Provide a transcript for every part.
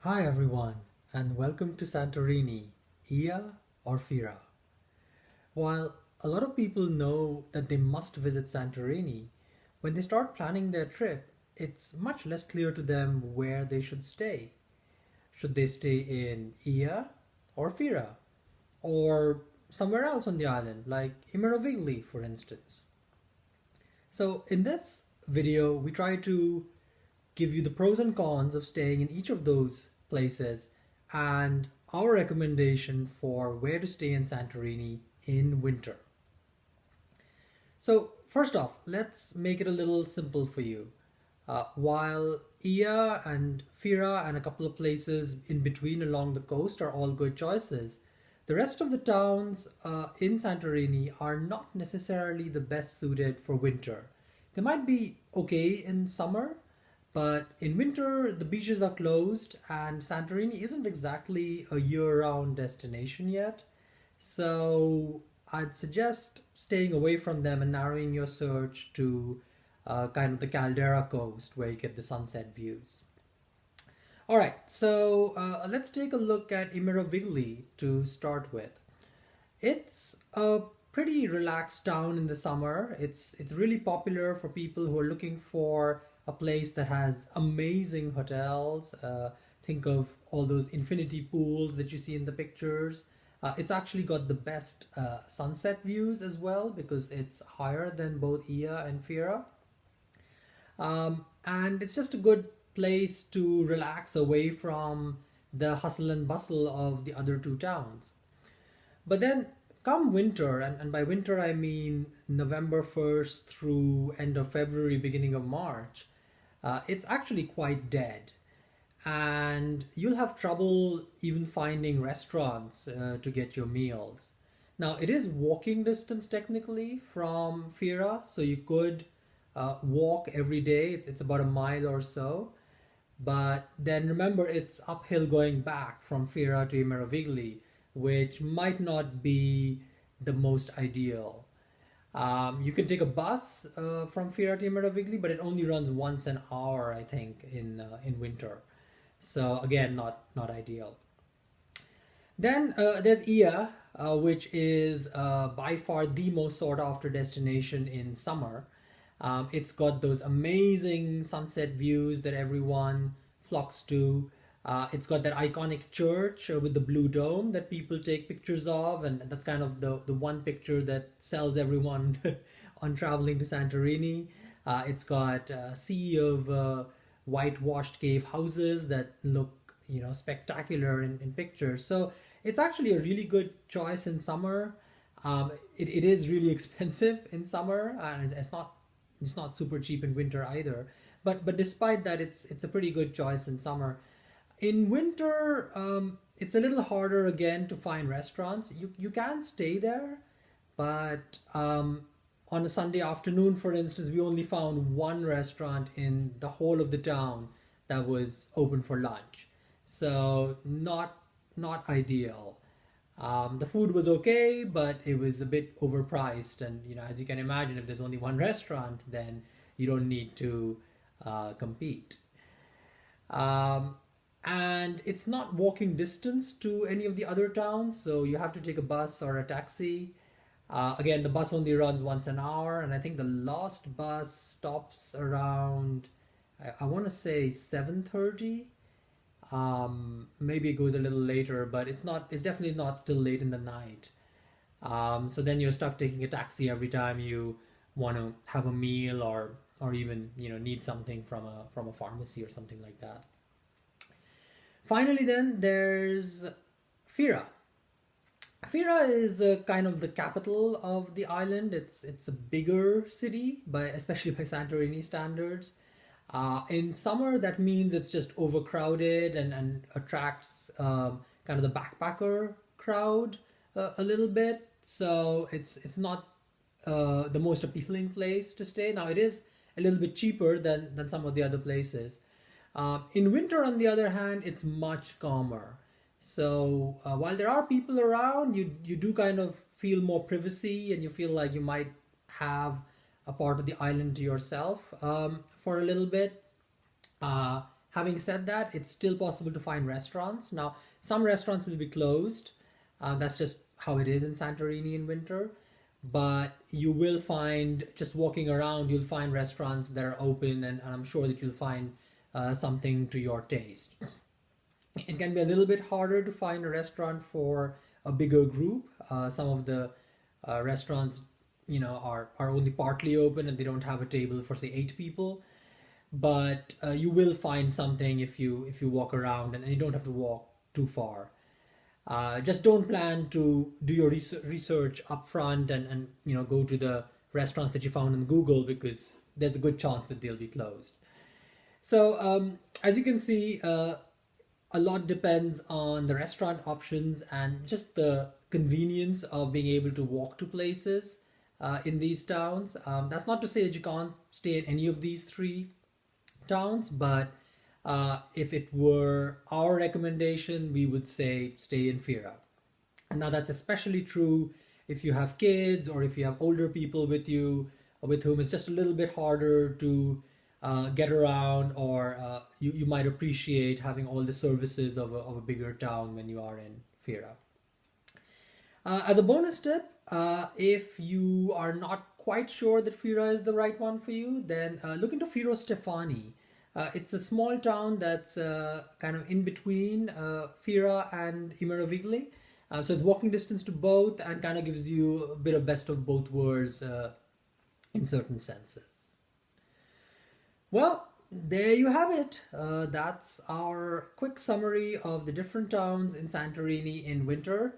Hi everyone, and welcome to Santorini, Ia or Fira. While a lot of people know that they must visit Santorini, when they start planning their trip, it's much less clear to them where they should stay. Should they stay in Ia or Fira? Or somewhere else on the island, like Imerovigli, for instance? So, in this video, we try to give you the pros and cons of staying in each of those places and our recommendation for where to stay in Santorini in winter. So, first off, let's make it a little simple for you. While Ia and Fira and a couple of places in between along the coast are all good choices, the rest of the towns in Santorini are not necessarily the best suited for winter. They might be okay in summer, but in winter the beaches are closed and Santorini isn't exactly a year round destination yet. So I'd suggest staying away from them and narrowing your search to kind of the Caldera coast where you get the sunset views. All right, so let's take a look at Imerovigli to start with. It's a pretty relaxed town in the summer. It's really popular for people who are looking for a place that has amazing hotels. Think of all those infinity pools that you see in the pictures. It's actually got the best sunset views as well because it's higher than both Ia and Fira. And it's just a good place to relax away from the hustle and bustle of the other two towns. But then come winter, and by winter I mean November 1st through end of February, beginning of March, it's actually quite dead. And you'll have trouble even finding restaurants to get your meals. Now, it is walking distance technically from Fira, so you could walk every day. It's about a mile or so. But then remember, it's uphill going back from Fira to Imerovigli, which might not be the most ideal. You can take a bus from Fira to Imerovigli, but it only runs once an hour, I think, in winter. So again, not ideal. Then there's Ia, which is by far the most sought after destination in summer. It's got those amazing sunset views that everyone flocks to. It's got that iconic church with the blue dome that people take pictures of, and that's kind of the one picture that sells everyone on traveling to Santorini. It's got a sea of whitewashed cave houses that look, spectacular in pictures. So it's actually a really good choice in summer. It is really expensive in summer, and it's not super cheap in winter either. But despite that, it's a pretty good choice in summer. In winter, it's a little harder again to find restaurants. You can stay there, but on a Sunday afternoon, for instance, we only found one restaurant in the whole of the town that was open for lunch. So not ideal. The food was okay, but it was a bit overpriced. And as you can imagine, if there's only one restaurant, then you don't need to compete. Um, and it's not walking distance to any of the other towns, so you have to take a bus or a taxi. Again, the bus only runs once an hour, and I think the last bus stops around, I want to say 7:30. Maybe it goes a little later, but it's definitely not till late in the night. So then you're stuck taking a taxi every time you want to have a meal or even need something from a pharmacy or something like that. Finally, then there's Fira. Fira is kind of the capital of the island. It's a bigger city, especially by Santorini standards. In summer, that means it's just overcrowded and attracts kind of the backpacker crowd a little bit. So it's not the most appealing place to stay. Now it is a little bit cheaper than some of the other places. In winter, on the other hand, it's much calmer. So while there are people around, you do kind of feel more privacy, and you feel like you might have a part of the island to yourself for a little bit. Uh, Having said that, it's still possible to find restaurants. Now, some restaurants will be closed. That's just how it is in Santorini in winter. But you will find, just walking around, you'll find restaurants that are open, and I'm sure that you'll find something to your taste. It can be a little bit harder to find a restaurant for a bigger group. Some of the restaurants, are only partly open and they don't have a table for say 8 people. But you will find something if you walk around, and you don't have to walk too far. Just don't plan to do your research up front and go to the restaurants that you found on Google, because there's a good chance that they'll be closed. So as you can see, a lot depends on the restaurant options and just the convenience of being able to walk to places in these towns. That's not to say that you can't stay in any of these three towns, but if it were our recommendation, we would say stay in Fira. And now that's especially true if you have kids or if you have older people with you, with whom it's just a little bit harder to get around, or you might appreciate having all the services of a bigger town when you are in Fira. As a bonus tip, if you are not quite sure that Fira is the right one for you, then look into Firo Stefani. It's a small town that's kind of in between Fira and Imerovigli. So it's walking distance to both and kind of gives you a bit of best of both worlds in certain senses. Well, there you have it. That's our quick summary of the different towns in Santorini in winter.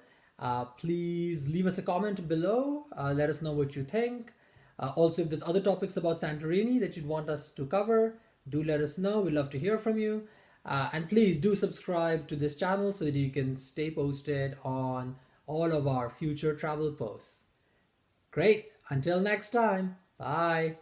Please leave us a comment below. Let us know what you think. Also, if there's other topics about Santorini that you'd want us to cover, do let us know. We'd love to hear from you. And please do subscribe to this channel so that you can stay posted on all of our future travel posts. Great. Until next time. Bye.